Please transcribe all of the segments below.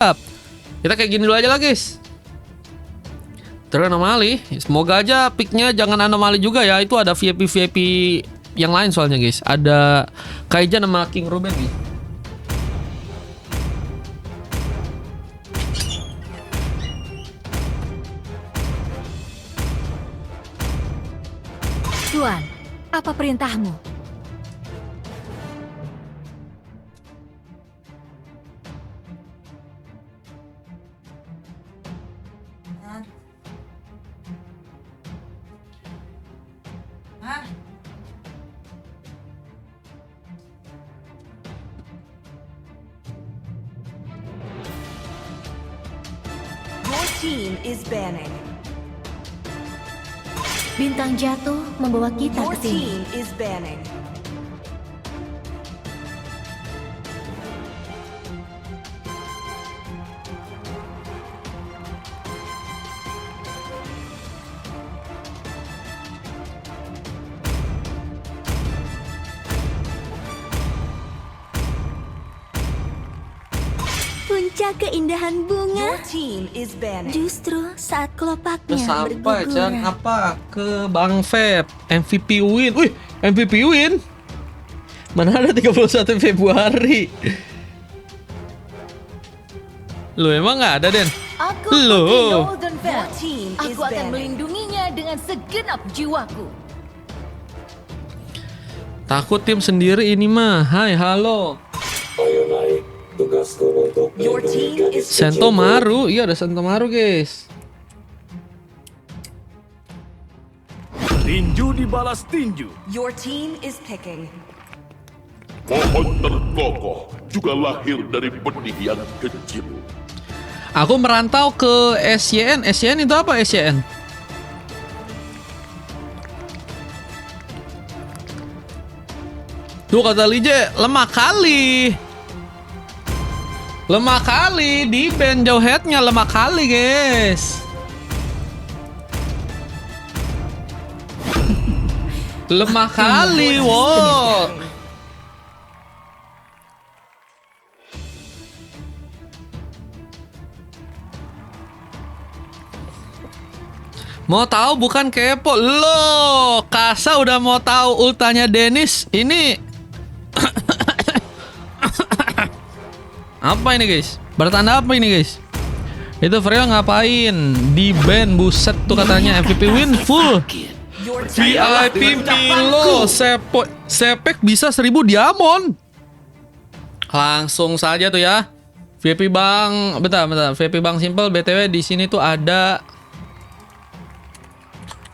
Kita kayak gini dulu aja lah guys. Terus anomali. Semoga aja picknya jangan anomali juga ya. Itu ada VIP yang lain soalnya guys. Ada Kaijan sama King Ruben nih. Tuan, apa perintahmu? Your team is banning. Bintang jatuh membawa kita Your ke sini. team is banning. Puncak keindahan bunga Your team is banning. justru saat kelopaknya Sampai Chan berguguran. apa ke Bang Feb MVP win. Wih, MVP win. Mana ada 31 Februari. Lu emang nggak ada, Den? Aku Loh. putri Northern Your Vale. team is Aku akan banning. melindunginya dengan segenap jiwaku. Takut tim sendiri ini mah. Hai, halo. Ayo naik, tugasku untuk Your melindungi team gadis is Sento kecilku. Maru, iya ada Sento Maru guys. Tinju dibalas tinju. Your team is picking. Pohon terkokoh juga lahir dari benih yang kecil. Aku merantau ke SYN. SYN itu apa SYN? Tuh kata Lije, lemah kali. Lemah kali, di band jauh headnya lemah kali guys. Lemah kali, wow. Mau tahu bukan kepo. Loh, Kasa udah mau tahu ultanya Dennis. Ini apa ini guys? Bertanda apa ini guys? Itu Freo ngapain? Di band buset tuh katanya MVP win full. Your team VIP Milo Sepek bisa 1000 diamond. Langsung saja tuh ya. VIP Bang, bentar. VIP Bang Simple BTW di sini tuh ada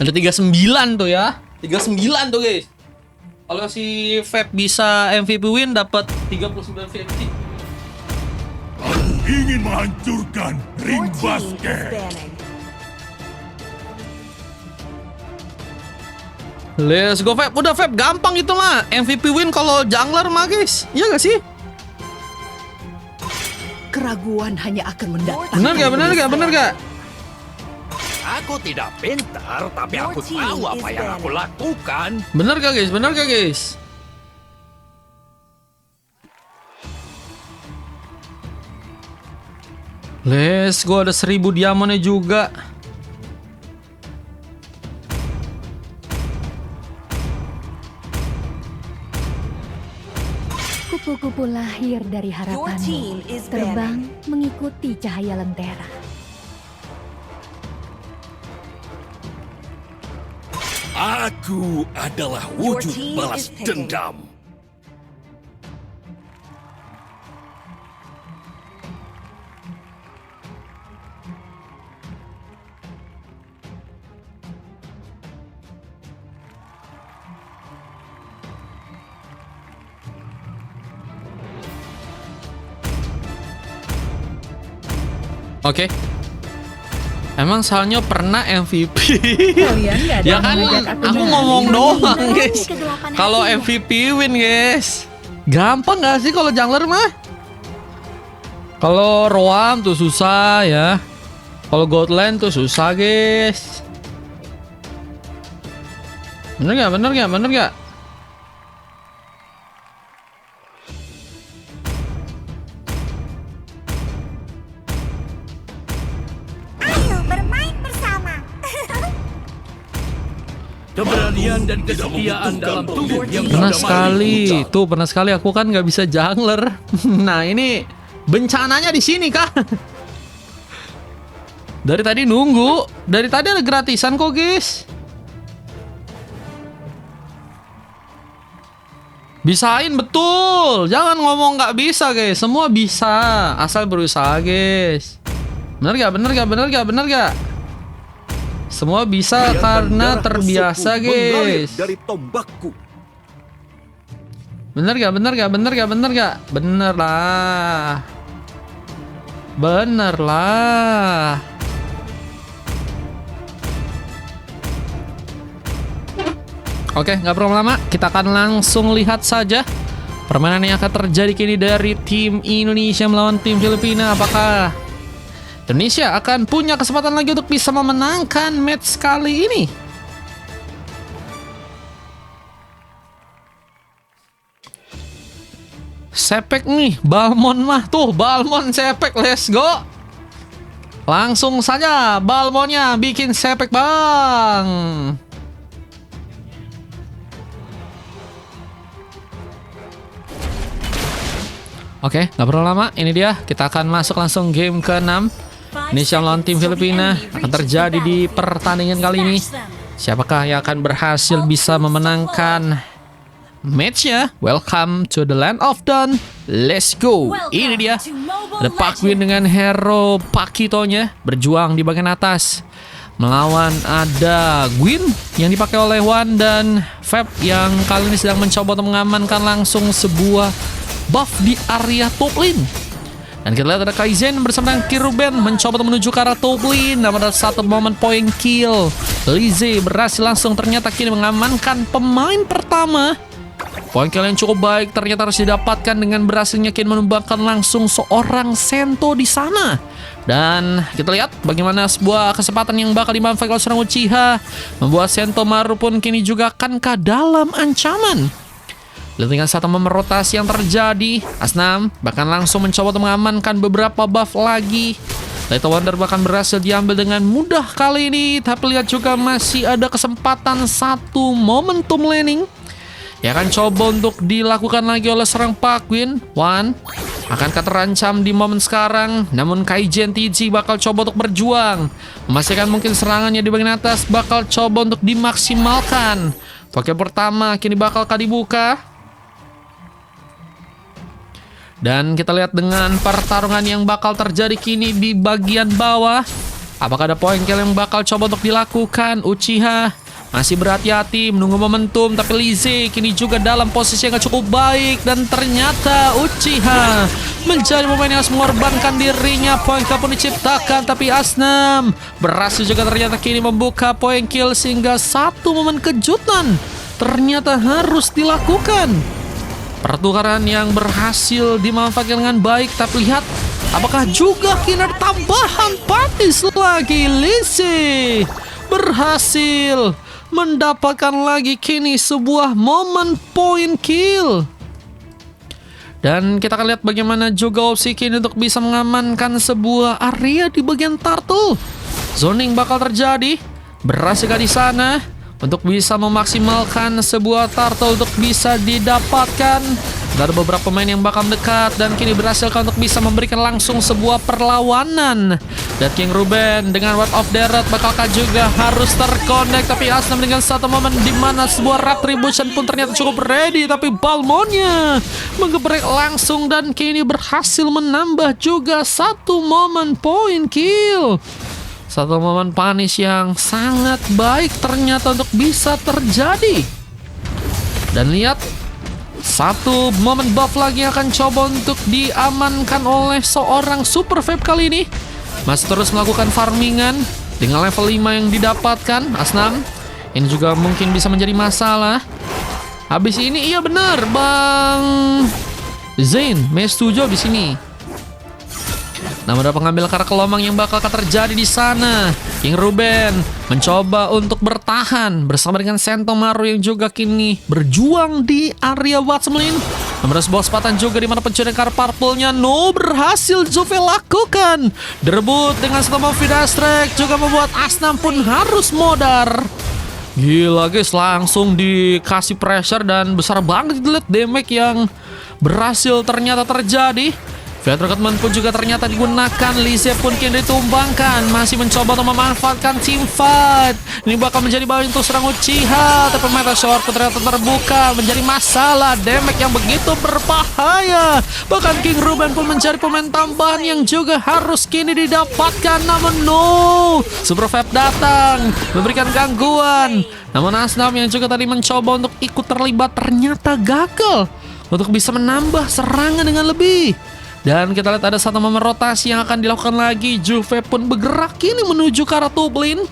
39 tuh ya. 39 tuh guys. Kalau si Feb bisa MVP win dapat 39 VIP. Ingin menghancurkan Your team is banning. Let's go Feb. Udah Feb, gampang itu mah. MVP win kalau jungler mah guys. Iya gak sih? Keraguan hanya akan mendatangkan Bener gak? Aku tidak pintar, tapi Your aku team tahu is apa yang aku banning. lakukan. Bener gak guys? Let's go, ada 1000 diamondnya juga. Kupu-kupu lahir dari Your harapanmu, team is terbang banning. mengikuti cahaya lentera. Aku adalah Your wujud team balas is picking. dendam. Oke. Emang Salnyo pernah MVP? Kalian nggak ada Ya yang kan, mengajak aku nyanyi. ngomong doang Menerangi guys. kegelapan Kalau hatimu. MVP win guys. Gampang gak sih kalau jungler mah? Kalau Roam tuh susah ya. Kalau Godland tuh susah guys. Bener gak? Keberanian dan kesetiaan dalam tubuh yang Pernah sudah sekali. Tuh pernah sekali aku kan nggak bisa jungler. Nah ini bencananya di sini kah? Dari tadi nunggu. Dari tadi ada gratisan kok guys. Bisain betul. Jangan ngomong nggak bisa guys. Semua bisa. Asal berusaha guys. Bener gak? Bener gak? Bener gak? Bener gak? Semua bisa karena terbiasa guys. dari tombakku. Bener gak? Bener gak? Bener gak? Bener gak? Bener lah. Bener lah. Oke, nggak perlu lama. Kita akan langsung lihat saja permainan yang akan terjadi kini dari tim Indonesia melawan tim Filipina. Apakah Indonesia akan punya kesempatan lagi untuk bisa memenangkan match kali ini? Sepek nih, Balmon mah tuh, Balmon sepek, let's go. Langsung saja Balmonnya bikin sepek bang. Oke, nggak perlu lama. Ini dia, kita akan masuk langsung game ke-6. Indonesia melawan tim Filipina akan terjadi di pertandingan kali ini. Siapakah yang akan berhasil bisa memenangkan matchnya? Welcome to the land of Dawn. Let's go. Ini dia, ada Pak Gwyn dengan hero Pakitonya berjuang di bagian atas. Melawan ada Gwyn yang dipakai oleh Wan dan Feb yang kali ini sedang mencoba untuk mengamankan langsung sebuah buff di area top lane. Dan kita lihat ada Kaizen bersama dengan Kiruben mencoba untuk menuju ke arah top lane. Dan pada satu momen point kill, Lize berhasil langsung ternyata kini mengamankan pemain pertama. Point kill yang cukup baik ternyata harus didapatkan dengan berhasilnya kini menumbangkan langsung seorang Sento di sana. Dan kita lihat bagaimana sebuah kesempatan yang bakal dimanfaatkan oleh seorang Uchiha membuat Sento Maru pun kini juga akankah dalam ancaman. Lihat dengan satu momen rotasi yang terjadi, Asnam bahkan langsung mencoba untuk mengamankan beberapa buff lagi. Little Wonder bahkan berhasil diambil dengan mudah kali ini. Tapi lihat juga masih ada kesempatan satu momentum laning yang akan coba untuk dilakukan lagi oleh seorang Pak Gwyn. Wan akankah terancam di momen sekarang? Namun Kaizen TG bakal coba untuk berjuang, memastikan mungkin serangannya di bagian atas bakal coba untuk dimaksimalkan. Poke pertama kini bakal dibuka. Dan kita lihat dengan pertarungan yang bakal terjadi kini di bagian bawah. Apakah ada point kill yang bakal coba untuk dilakukan? Uchiha masih berhati-hati menunggu momentum. Tapi Lize kini juga dalam posisi yang cukup baik. Dan ternyata Uchiha menjadi pemain yang harus mengorbankan dirinya. Point kill pun diciptakan. Tapi Asnam berhasil juga ternyata kini membuka point kill. Sehingga satu momen kejutan ternyata harus dilakukan. Pertukaran yang berhasil dimanfaatkan dengan baik. Tapi lihat, apakah juga kini ada tambahan panis lagi. Lize berhasil mendapatkan lagi kini sebuah momen point kill. Dan kita akan lihat bagaimana juga opsi kini untuk bisa mengamankan sebuah area di bagian turtle. Zoning bakal terjadi. Berhasilkah di sana untuk bisa memaksimalkan sebuah turtle untuk bisa didapatkan? Ada beberapa pemain yang bakal dekat dan kini berhasilkan untuk bisa memberikan langsung sebuah perlawanan. Dan King Ruben dengan Word of Deret bakalkah juga harus terconnect. Tapi Asnam dengan satu momen di mana sebuah Retribution pun ternyata cukup ready. Tapi Balmonnya menggeprek langsung dan kini berhasil menambah juga satu momen point kill. Satu momen panis yang sangat baik ternyata untuk bisa terjadi. Dan lihat, satu momen buff lagi yang akan coba untuk diamankan oleh seorang Super Vape kali ini. Masih terus melakukan farmingan dengan level 5 yang didapatkan. Asnam ini juga mungkin bisa menjadi masalah. Habis ini iya benar Bang Zain, setuju di sini. Namun ada pengambil karena kelomang yang bakal terjadi di sana. King Ruben mencoba untuk bertahan bersama dengan Sento Maru yang juga kini berjuang di area Watchmelin. Namun ada sebuah kesempatan juga di mana pencurian kartu purple-nya berhasil Juve lakukan. Direbut dengan satu Vidastrek juga membuat Asnam pun harus modar. Gila guys, langsung dikasih pressure dan besar banget itu, lihat damage yang berhasil ternyata terjadi. Fiat Recruitment pun juga ternyata digunakan. Lise pun kini ditumbangkan. Masih mencoba untuk memanfaatkan team fight. Ini bakal menjadi bahan untuk serang Uchiha. Tapi Meteor pun ternyata terbuka. Menjadi masalah. Damage yang begitu berbahaya. Bahkan King Ruben pun mencari pemain tambahan yang juga harus kini didapatkan. Namun no, Super Fab datang memberikan gangguan. Namun Asnam yang juga tadi mencoba untuk ikut terlibat ternyata gagal untuk bisa menambah serangan dengan lebih. Dan kita lihat ada satu momen rotasi yang akan dilakukan lagi. Juve pun bergerak kini menuju ke arah top lane.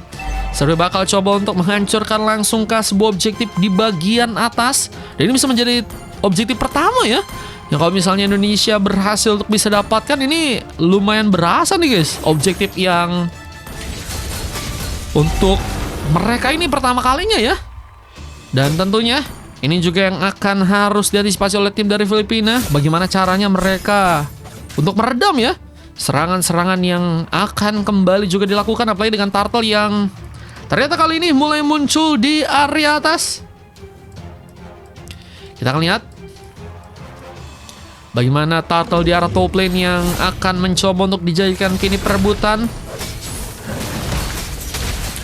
Serba bakal coba untuk menghancurkan langsung ke sebuah objektif di bagian atas. Dan ini bisa menjadi objektif pertama ya. Yang kalau misalnya Indonesia berhasil untuk bisa dapatkan, ini lumayan berasa nih guys. Objektif yang untuk mereka ini pertama kalinya ya. Dan tentunya ini juga yang akan harus diantisipasi oleh tim dari Filipina. Bagaimana caranya mereka untuk meredam ya serangan-serangan yang akan kembali juga dilakukan, apalagi dengan Turtle yang ternyata kali ini mulai muncul di area atas. Kita akan lihat bagaimana Turtle di arah top lane yang akan mencoba untuk dijadikan kini perebutan.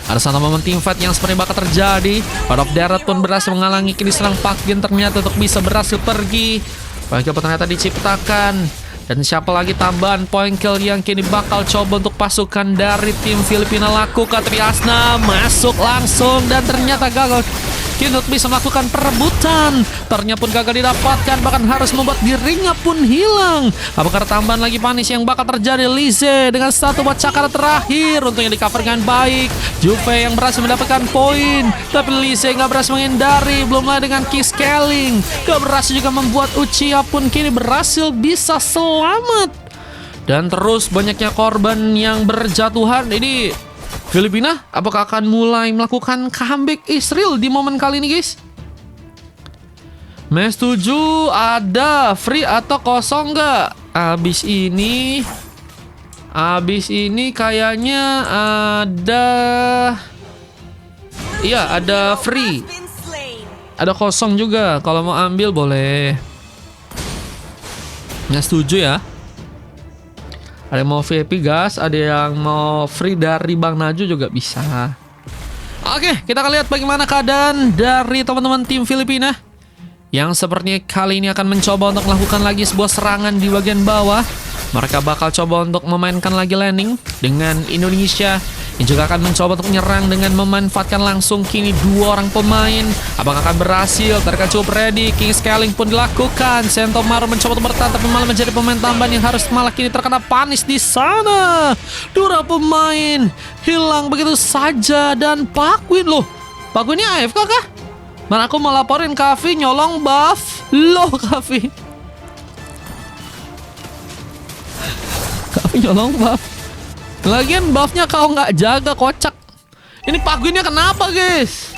Ada satu momen team fight yang seperti bakal terjadi. Part of Darat pun berhasil menghalangi kini serang Pakgen ternyata untuk bisa berhasil pergi. Poin kill ternyata diciptakan. Dan siapa lagi tambahan poin kill yang kini bakal coba untuk pasukan dari tim Filipina lakukan. Triasna masuk langsung dan ternyata gagal. Kini untuk bisa melakukan perebutan. Ternyata pun gagal didapatkan, bahkan harus membuat dirinya pun hilang. Apakah tambahan lagi panis yang bakal terjadi? Lise dengan satu buat cakar terakhir. Untungnya di cover dengan baik. Juve yang berhasil mendapatkan poin, tapi Lise nggak berhasil menghindari. Belum lagi dengan key scaling, gak berhasil juga membuat Uchiha pun kini berhasil bisa selamat. Dan terus banyaknya korban yang berjatuhan. Ini Filipina apakah akan mulai melakukan comeback Israel di momen kali ini guys? Match 7 ada free atau kosong nggak? Abis ini kayaknya ada. Iya, ada free. Ada kosong juga. Kalau mau ambil boleh. Match 7 ya. Ada yang mau VIP gas, ada yang mau free dari Bang Naju juga bisa. Oke, kita akan lihat bagaimana keadaan dari teman-teman tim Filipina yang sepertinya kali ini akan mencoba untuk melakukan lagi sebuah serangan di bagian bawah. Mereka bakal coba untuk memainkan lagi landing dengan Indonesia yang juga akan mencoba untuk menyerang dengan memanfaatkan langsung kini dua orang pemain. Apakah akan berhasil? Mereka cukup ready. King scaling pun dilakukan. Sentomaru mencoba untuk bertahan tapi malah menjadi pemain tambahan yang harus malah kini terkena panis di sana. Dua pemain hilang begitu saja dan Pakgen loh. Pakgen ini AFK kah? Mana aku mau laporin Kavi nyolong buff. Loh Kavi. Kavi nyolong buff. Lagian buffnya kau nggak jaga, kocak. Ini Pakgennya kenapa guys?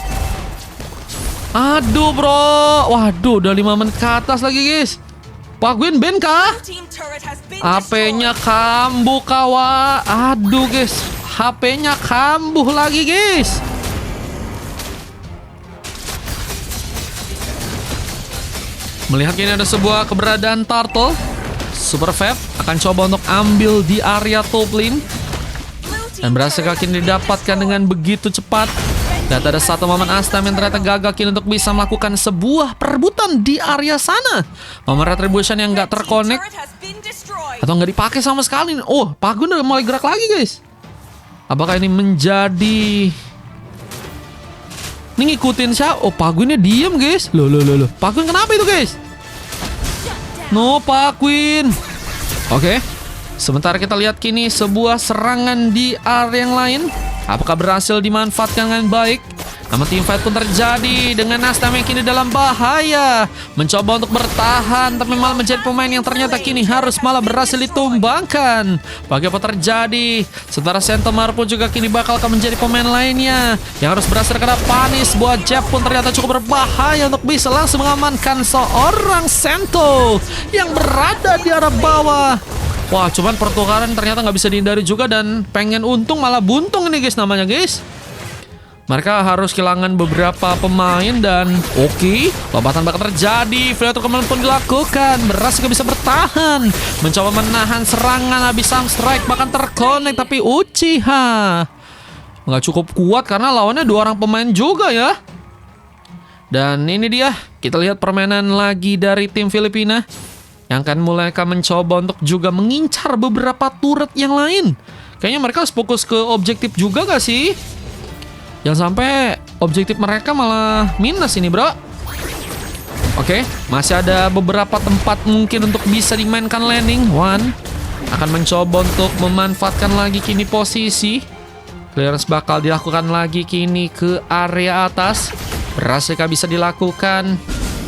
Aduh bro. Waduh udah 5 menit ke atas lagi guys. Pakgen ban kah? HP-nya kambuh kawa. Aduh guys, HP-nya kambuh lagi guys. Melihat ini ada sebuah keberadaan Turtle. Super Fab akan coba untuk ambil di area top lane. Dan berhasil kini didapatkan dengan begitu cepat. Dan ada satu momen Astam yang ternyata gagal kini untuk bisa melakukan sebuah perebutan di area sana. Momen retribution yang gak terkonek atau nggak dipakai sama sekali. Oh, Pakgen udah mulai gerak lagi guys. Apakah ini menjadi... Ini ngikutin siapa? Oh, Pakgennya diem guys. Loh. Pakgen kenapa itu guys? No, Pakgen. Oke. Sementara kita lihat kini sebuah serangan di area yang lain. Apakah berhasil dimanfaatkan dengan baik? Namun team fight pun terjadi dengan Astam yang kini dalam bahaya. Mencoba untuk bertahan tapi malah menjadi pemain yang ternyata kini harus malah berhasil ditumbangkan. Bagaimana terjadi? Sementara Sentomaru pun juga kini bakal akan menjadi pemain lainnya yang harus berhasil kena panis. Buat Jeff pun ternyata cukup berbahaya untuk bisa langsung mengamankan seorang Sento yang berada di arah bawah. Wah, cuman pertukaran ternyata nggak bisa dihindari juga dan pengen untung malah buntung ini guys namanya guys. Mereka harus kehilangan beberapa pemain dan oke, lompatan bakal terjadi. Violator Command pun dilakukan. Berhasil bisa bertahan, mencoba menahan serangan Abyssal Strike, bahkan terkonek, tapi Uchiha nggak cukup kuat karena lawannya 2 orang pemain juga ya. Dan ini dia, kita lihat permainan lagi dari tim Filipina yang akan mulai mencoba untuk juga mengincar beberapa turret yang lain. Kayaknya mereka harus fokus ke objektif juga gak sih? Jangan sampai objektif mereka malah minus ini, bro. Oke, masih ada beberapa tempat mungkin untuk bisa dimainkan landing. One akan mencoba untuk memanfaatkan lagi kini posisi. Clearance bakal dilakukan lagi kini ke area atas. Berhasilkah bisa dilakukan?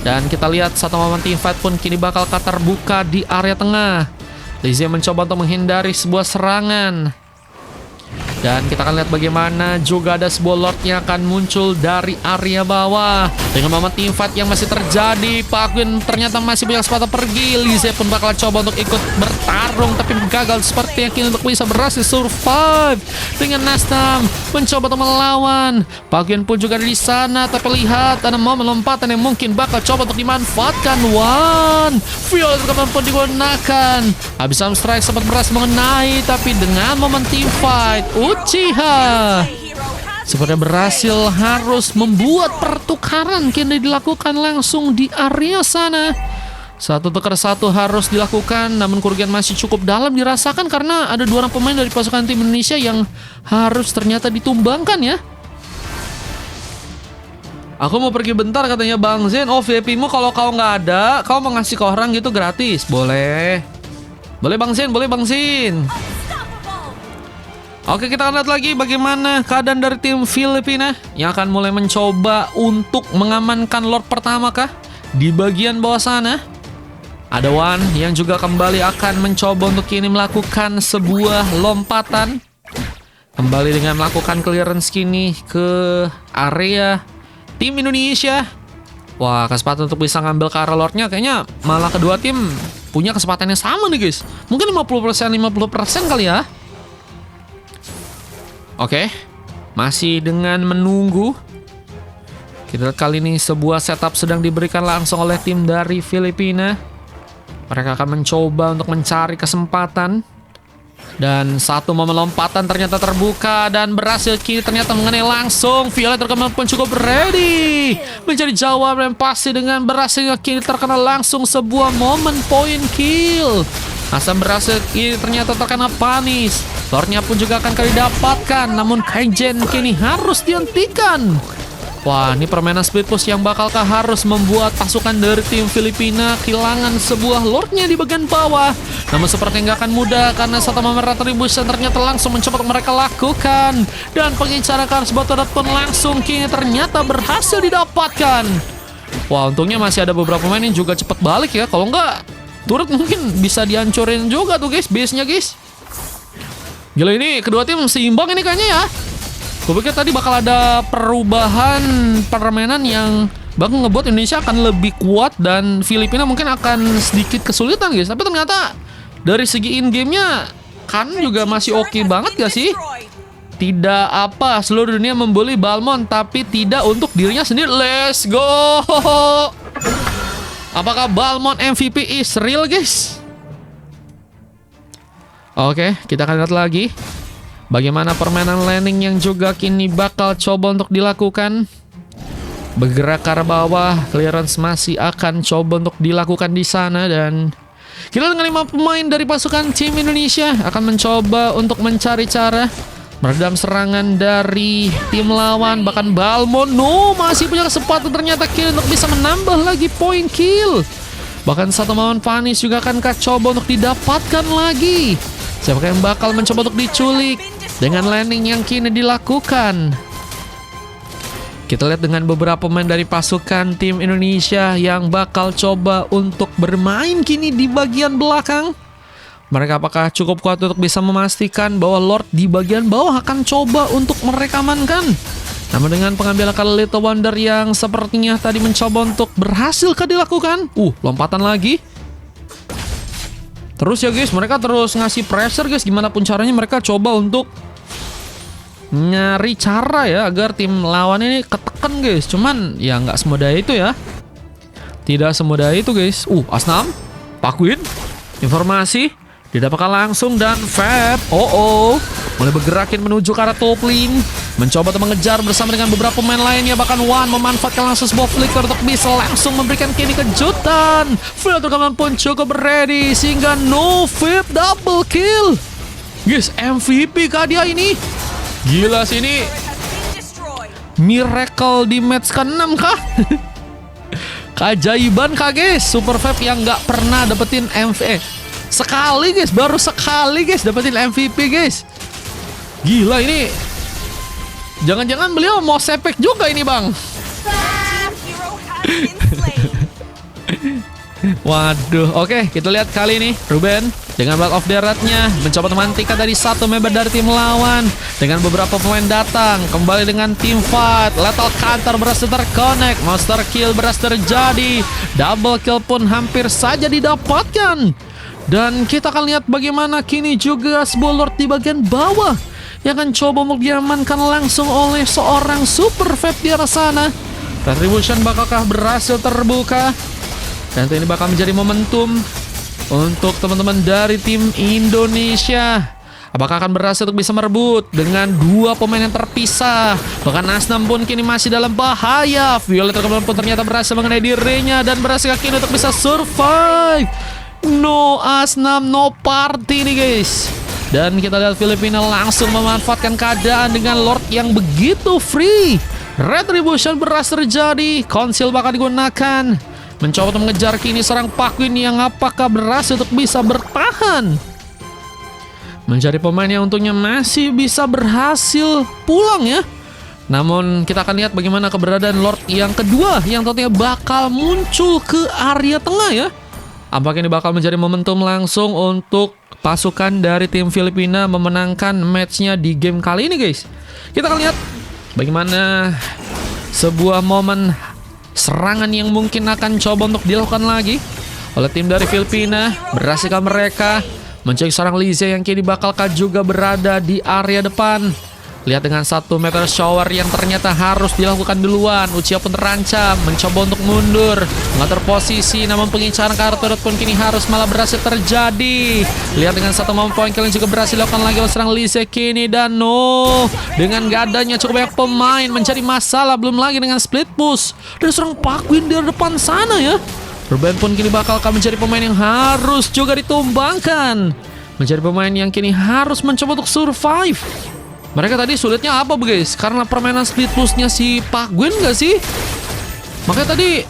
Dan kita lihat satu momen teamfight pun kini bakal terbuka di area tengah. Lizzie mencoba untuk menghindari sebuah serangan. Dan kita akan lihat bagaimana juga ada sebuah Lord yang akan muncul dari area bawah. Dengan momen teamfight yang masih terjadi, Pak Queen ternyata masih punya kesempatan pergi. Lizzie pun bakal coba untuk ikut bertarung, tapi gagal seperti yang kini untuk bisa berhasil survive. Dengan Nastam mencoba untuk melawan. Pak Queen pun juga ada di sana, tapi lihat ada momen lompatan yang mungkin bakal coba untuk dimanfaatkan. One Violator pun digunakan. Abyssal Strike sempat berhasil mengenai, tapi dengan momen teamfight Uchiha sepertinya berhasil harus membuat pertukaran kini dilakukan langsung di area sana. 1 tukar 1 harus dilakukan, namun kerugian masih cukup dalam dirasakan karena ada 2 orang pemain dari pasukan tim Indonesia yang harus ternyata ditumbangkan ya. Aku mau pergi bentar katanya Bang Zen. Oh, VIP-mu kalau kau nggak ada, kau mau ngasih ke orang gitu gratis? Boleh. Boleh Bang Zen, boleh Bang Zen. Oke, kita akan lihat lagi bagaimana keadaan dari tim Filipina yang akan mulai mencoba untuk mengamankan Lord pertama kah di bagian bawah sana. Ada Wan yang juga kembali akan mencoba untuk kini melakukan sebuah lompatan. Kembali dengan melakukan clearance kini ke area tim Indonesia. Wah, kesempatan untuk bisa ngambil ke arah Lordnya kayaknya malah kedua tim punya kesempatan yang sama nih guys. Mungkin 50% kali ya. Oke, masih dengan menunggu. Kita lihat kali ini sebuah setup sedang diberikan langsung oleh tim dari Filipina. Mereka akan mencoba untuk mencari kesempatan. Dan satu momen lompatan ternyata terbuka dan berhasil kini ternyata mengenai langsung. Violator Command pun cukup ready mencari jawab dan pasti dengan berhasil kini terkena langsung sebuah momen point kill. Asam berhasil kini ternyata terkena panis. Lordnya pun juga akan kali dapatkan, namun Kaizen kini harus dihentikan. Wah, ini permainan split push yang bakalkah harus membuat pasukan dari tim Filipina kehilangan sebuah Lordnya di bagian bawah. Namun seperti nggak akan mudah karena satu momen retribution ternyata langsung mencoba mereka lakukan. Dan pengincaran sebuah turret pun langsung kini ternyata berhasil didapatkan. Wah, untungnya masih ada beberapa pemain yang juga cepat balik ya. Kalau nggak, turret mungkin bisa dihancurin juga tuh guys, base-nya guys. Gila, ini kedua tim seimbang ini kayaknya ya. Gue pikir tadi bakal ada perubahan permainan yang bakal ngebuat Indonesia akan lebih kuat dan Filipina mungkin akan sedikit kesulitan guys. Tapi ternyata dari segi in-game-nya kan juga masih oke banget gak sih? Tidak apa, seluruh dunia membuli Balmond tapi tidak untuk dirinya sendiri. Let's go! Apakah Balmond MVP is real guys? Oke, kita akan lihat lagi bagaimana permainan landing yang juga kini bakal coba untuk dilakukan. Bergerak ke arah bawah, clearance masih akan coba untuk dilakukan di sana. Dan kita dengan 5 pemain dari pasukan tim Indonesia akan mencoba untuk mencari cara meredam serangan dari tim lawan. Bahkan Balmond masih punya kesempatan ternyata kill untuk bisa menambah lagi point kill. Bahkan satu momen panis juga akan coba untuk didapatkan lagi. Siapakah yang bakal mencoba untuk diculik dengan landing yang kini dilakukan? Kita lihat dengan beberapa pemain dari pasukan tim Indonesia yang bakal coba untuk bermain kini di bagian belakang. Mereka apakah cukup kuat untuk bisa memastikan bahwa Lord di bagian bawah akan coba untuk mereka amankan? Namun dengan pengambilan kali Little Wonder yang sepertinya tadi mencoba untuk berhasilkah dilakukan? Lompatan lagi. Terus ya guys, mereka terus ngasih pressure guys. Gimana pun caranya mereka coba untuk nyari cara ya agar tim lawan ini ketekan guys. Cuman ya nggak semudah itu ya. Tidak semudah itu guys. Asnam, Pakwin, informasi didapatkan langsung dan Fab. Mulai bergerakin menuju ke arah top lane, mencoba untuk mengejar bersama dengan beberapa pemain lainnya. Bahkan Wan memanfaatkan langsung sebuah flicker untuk bisa langsung memberikan Kenny kejutan. Filter kaman pun cukup ready sehingga no Fab double kill. Guys, MVP kah dia ini? Gila sih ini. Miracle di match ke-6 kah? Keajaiban kah guys? Super Fab yang nggak pernah dapetin MVP. Sekali guys, baru sekali guys dapetin MVP guys. Gila ini. Jangan-jangan beliau mau sepek juga ini bang. Waduh, oke, kita lihat kali ini Ruben dengan Blood of Death-nya mencoba memantikan dari satu member dari tim lawan. Dengan beberapa pemain datang kembali dengan tim fight. Lethal Counter berhasil terconnect, Monster Kill berhasil terjadi, double kill pun hampir saja didapatkan. Dan kita akan lihat bagaimana kini juga sebuah Lord di bagian bawah yang akan coba untuk diamankan langsung oleh seorang Super Fab di arah sana. Retribution bakalkah berhasil terbuka? Dan ini bakal menjadi momentum untuk teman-teman dari tim Indonesia. Apakah akan berhasil untuk bisa merebut dengan dua pemain yang terpisah? Bahkan Asnam pun kini masih dalam bahaya. Violet pun ternyata berhasil mengenai dirinya dan berhasil kini untuk bisa survive. No Asnam, no party nih guys. Dan kita lihat Filipina langsung memanfaatkan keadaan dengan Lord yang begitu free. Retribution berhasil terjadi, Conceal bakal digunakan, mencoba untuk mengejar kini serang Pakwin yang apakah berhasil untuk bisa bertahan. Mencari pemain yang untungnya masih bisa berhasil pulang ya. Namun kita akan lihat bagaimana keberadaan Lord yang kedua yang tentunya bakal muncul ke area tengah ya. Apakah ini bakal menjadi momentum langsung untuk pasukan dari tim Filipina memenangkan matchnya di game kali ini guys. Kita akan lihat bagaimana sebuah momen serangan yang mungkin akan coba untuk dilakukan lagi oleh tim dari Filipina. Berhasilkah mereka mencari seorang Lizzie yang kini bakalkah juga berada di area depan. Lihat dengan 1 meter shower yang ternyata harus dilakukan duluan. Uchiha pun terancam, mencoba untuk mundur, mengatur posisi, namun pengincaran kartu pun kini harus malah berhasil terjadi. Lihat dengan 1 momen point kill yang juga berhasil dilakukan lagi oleh serang Lizzie kini. Dan no, dengan gak adanya cukup banyak pemain mencari masalah, belum lagi dengan split push dan serang Pakwin di depan sana ya. Ruben pun kini bakalkah mencari pemain yang harus juga ditumbangkan, mencari pemain yang kini harus mencoba untuk survive. Mereka tadi sulitnya apa guys? Karena permainan split push-nya si Pakwin gak sih? Makanya tadi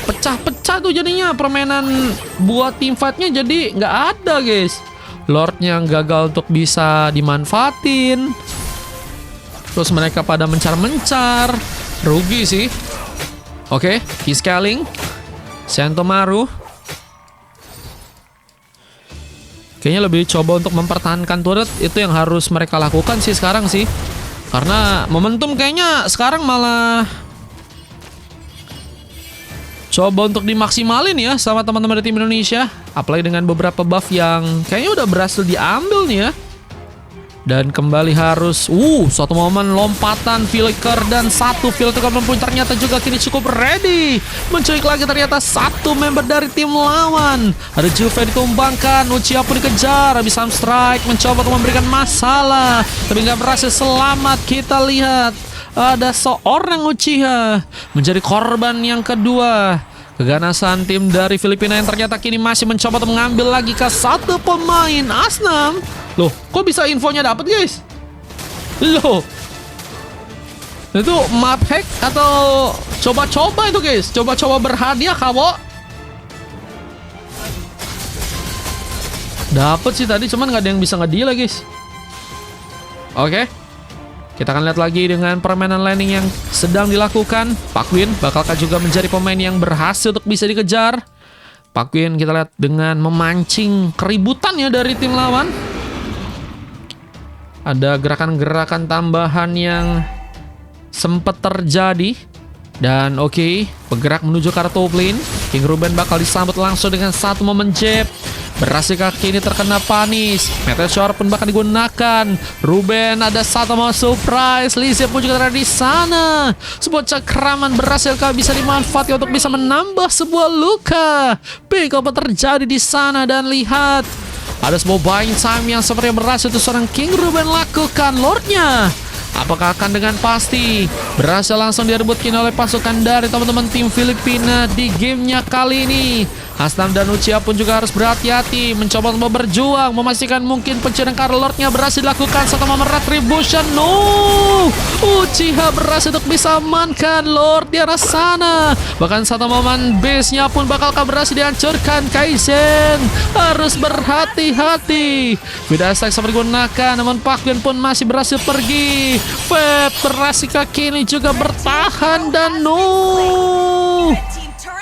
pecah-pecah tuh jadinya permainan buat team fight-nya, jadi nggak ada guys. Lord-nya gagal untuk bisa dimanfaatin. Terus mereka pada mencar-mencar. Rugi sih. Oke, key scaling Sentomaru kayaknya lebih coba untuk mempertahankan turret, itu yang harus mereka lakukan sih sekarang sih. Karena momentum kayaknya sekarang malah coba untuk dimaksimalin ya sama teman-teman dari tim Indonesia. Apalagi dengan beberapa buff yang kayaknya udah berhasil diambil nih ya. Dan kembali harus suatu momen lompatan flicker dan 1 filter pun ternyata juga kini cukup ready. Menculik lagi ternyata 1 member dari tim lawan. Ada Juve ditumbangkan, Uchiha pun dikejar, habis strike mencoba untuk memberikan masalah, tapi nggak berhasil selamat. Kita lihat ada seorang Uchiha menjadi korban yang kedua. Keganasan tim dari Filipina yang ternyata kini masih mencoba untuk mengambil lagi ke 1 pemain Asnam. Loh, kok bisa infonya dapat guys? Loh, itu map hack atau coba-coba itu guys? Coba-coba berhadiah kawo? Dapat sih tadi, cuman nggak ada yang bisa ngedeal guys. Oke. Kita akan lihat lagi dengan permainan laning yang sedang dilakukan. Pakwin bakalkah juga menjadi pemain yang berhasil untuk bisa dikejar. Pakwin kita lihat dengan memancing keributan ya dari tim lawan. Ada gerakan-gerakan tambahan yang sempat terjadi. Dan oke, bergerak menuju ke arah top lane. King Ruben bakal disambut langsung dengan 1 momen jab. Berhasil kaki ini terkena panis. Meteor pun bahkan digunakan. Ruben ada satu mau surprise. Lizzie pun juga ada di sana. Sebuah cakraman berhasil bisa dimanfaatkan untuk bisa menambah sebuah luka. Pick apa terjadi di sana dan lihat. Ada sebuah buying time yang sepertinya berhasil itu seorang King Ruben lakukan. Lordnya apakah akan dengan pasti berhasil langsung direbutkan oleh pasukan dari teman-teman tim Filipina di gamenya kali ini. Asnam dan Uchiha pun juga harus berhati-hati mencoba untuk berjuang memastikan mungkin pencurian karena Lordnya berhasil dilakukan satu momen retribution. No, Uchiha berhasil untuk bisa amankan Lord di arah sana. Bahkan satu momen base-nya pun bakal berhasil dihancurkan. Kaizen harus berhati-hati. Beda stack seperti digunakan, namun Park Gun pun masih berhasil pergi. Feb berhasil kaki ini juga bertahan dan no.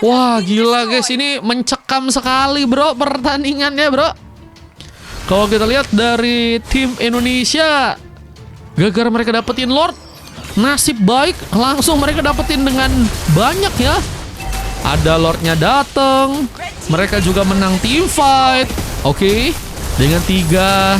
Wah gila guys, ini mencekam sekali bro pertandingannya bro. Kalau kita lihat dari tim Indonesia, gara-gara mereka dapetin Lord, nasib baik langsung mereka dapetin dengan banyak ya. Ada Lordnya datang, mereka juga menang team fight. Oke, dengan 2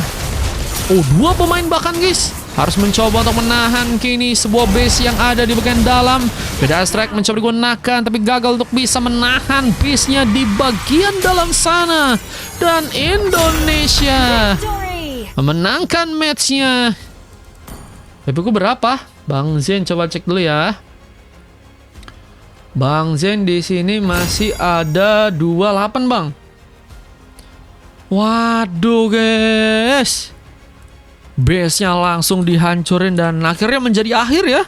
pemain bahkan guys harus mencoba untuk menahan kini sebuah base yang ada di bagian dalam. Beda strike mencoba digunakan tapi gagal untuk bisa menahan base-nya di bagian dalam sana. Dan Indonesia memenangkan match-nya. PP-ku berapa? Bang Zen coba cek dulu ya. Bang Zen di sini masih ada 28 bang. Waduh guys, base-nya langsung dihancurin dan akhirnya menjadi akhir ya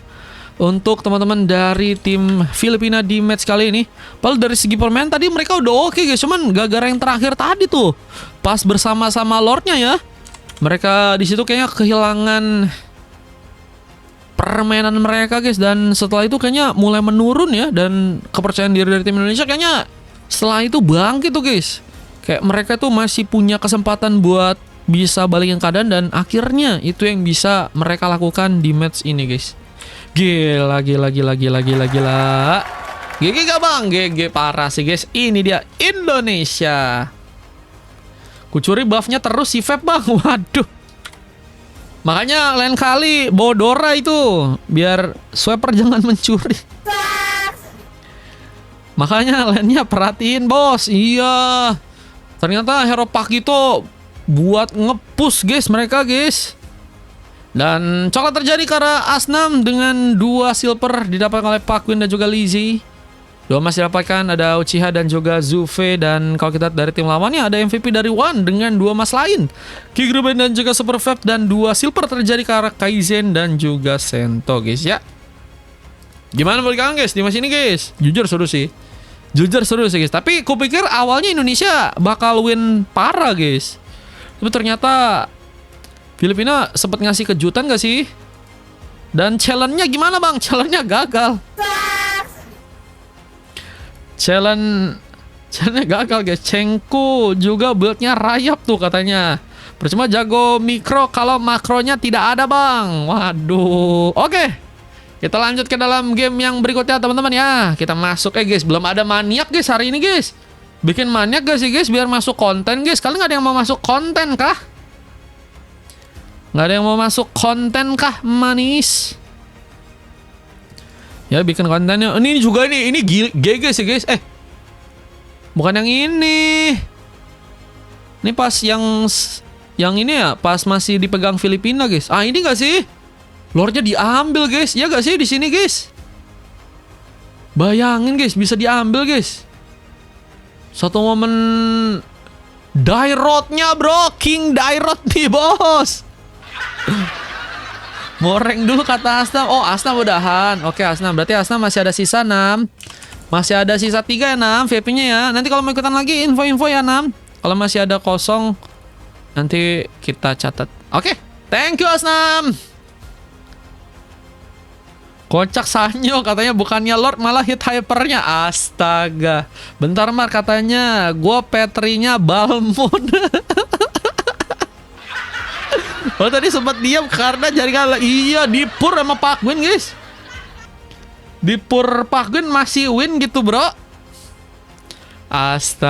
untuk teman-teman dari tim Filipina di match kali ini. Padahal dari segi permainan tadi mereka udah oke guys, cuman gara-gara yang terakhir tadi tuh pas bersama-sama Lordnya ya, mereka di situ kayaknya kehilangan permainan mereka guys, dan setelah itu kayaknya mulai menurun ya, dan kepercayaan diri dari tim Indonesia kayaknya setelah itu bangkit tuh guys. Kayak mereka tuh masih punya kesempatan buat bisa balikin keadaan, dan akhirnya itu yang bisa mereka lakukan di match ini guys. Gila. GG gak bang? GG parah sih guys. Ini dia Indonesia. Kucuri buffnya terus si Feb bang. Waduh. Makanya lain kali bawa Dora itu biar swiper jangan mencuri. Makanya lainnya perhatiin bos. Iya. Ternyata hero Pak itu buat nge-push guys mereka guys. Dan coklat terjadi karena Asnam dengan 2 silver didapatkan oleh Park Gun dan juga Lizzie. 2 masih didapatkan ada Uchiha dan juga Zufe. Dan kalau kita dari tim lawannya ada MVP dari One dengan 2 emas lain, King Ruben dan juga Super Fab. Dan 2 silver terjadi karena Kaizen dan juga Sento guys ya. Gimana menurut kalian guys di match ini guys? Jujur seru sih guys. Tapi kupikir awalnya Indonesia bakal win parah guys, tapi ternyata Filipina sempat ngasih kejutan gak sih? Dan challenge-nya gimana bang? Challenge-nya gagal. Challenge-nya gagal guys. Cengku juga build-nya rayap tuh katanya. Percuma jago mikro kalau makronya tidak ada bang. Waduh. Oke. Kita lanjut ke dalam game yang berikutnya teman-teman ya. Kita masuk guys. Belum ada maniak guys hari ini guys. Bikin maniak gak sih guys biar masuk konten guys? Kalian gak ada yang mau masuk konten kah? Gak ada yang mau masuk konten kah manis? Ya bikin kontennya. Ini juga ini GG sih guys. Bukan yang ini. Ini pas yang ini ya, pas masih dipegang Filipina guys. Ah ini gak sih? Lordnya diambil guys. Ya gak sih di sini guys? Bayangin guys bisa diambil guys. Satu momen Dairot-nya bro, King Dairot nih bos. Moreng dulu kata Asnam. Oh Asnam udahan. Oke Asnam, berarti Asnam masih ada sisa 6. Masih ada sisa 3 ya 6 VIP-nya ya. Nanti kalau mau ikutan lagi info-info ya 6. Kalau masih ada kosong nanti kita catat. Oke, thank you Asnam. Kocak Sanyo katanya bukannya Lord malah hit hypernya. Astaga. Bentar Mar katanya gue Petrinya Balmon. Oh tadi sempat diam karena jaringan. Iya dipur sama Park Gun guys. Dipur Park Gun masih win gitu bro. Astaga.